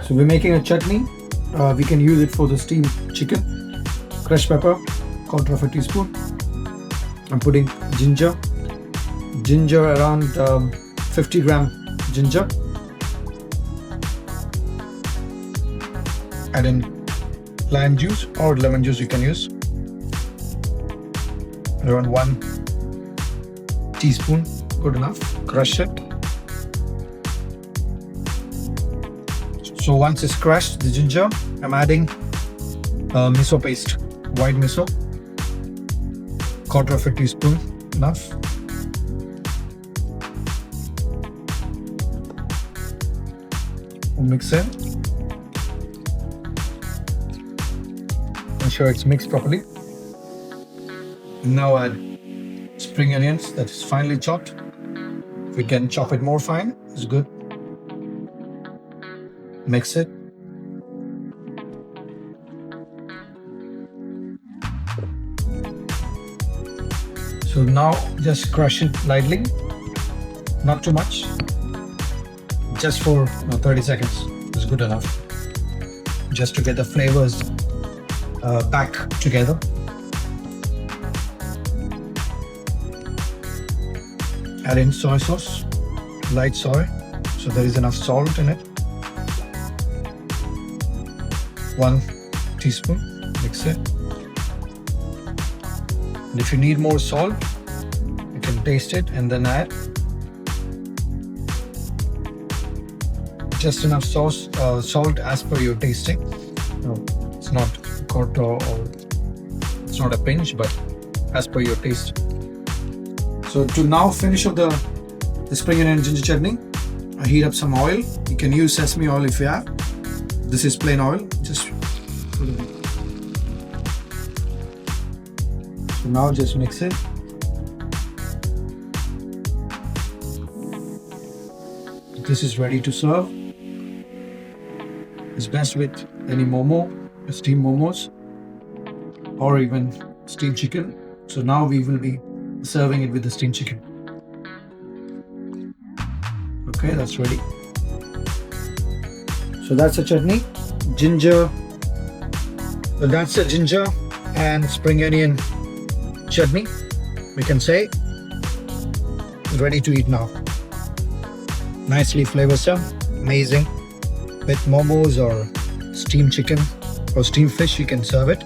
So we're making a chutney. We can use it for the steamed chicken. Crushed pepper, quarter of a teaspoon. I'm putting ginger around 50 gram ginger. Add in lime juice or lemon juice you can use. Around 1 teaspoon, good enough. Crush it. So once it's crushed, the ginger, I'm adding miso paste, white miso, quarter of a teaspoon, enough. Mix it. Ensure it's mixed properly. Now add spring onions that is finely chopped. If we can chop it more fine, it's good. Mix it. So now just crush it lightly, not too much. Just for 30 seconds is good enough. Just to get the flavors back together. Add in soy sauce, light soy, so there is enough salt in it. 1 teaspoon, mix it. And if you need more salt, you can taste it and then add. Just enough salt as per your tasting. No, it's not quarter or it's not a pinch, but as per your taste. So to now finish off the spring onion ginger chutney, I heat up some oil. You can use sesame oil if you have. This is plain oil. Just put it in. So now just mix it. This is ready to serve. It's best with any steamed momos, or even steamed chicken. So now we will be serving it with the steamed chicken. Okay, that's ready. So that's a chutney, ginger. So that's a ginger and spring onion chutney. We can say ready to eat now. Nicely flavorsome, amazing. With momos or steamed chicken or steamed fish, you can serve it.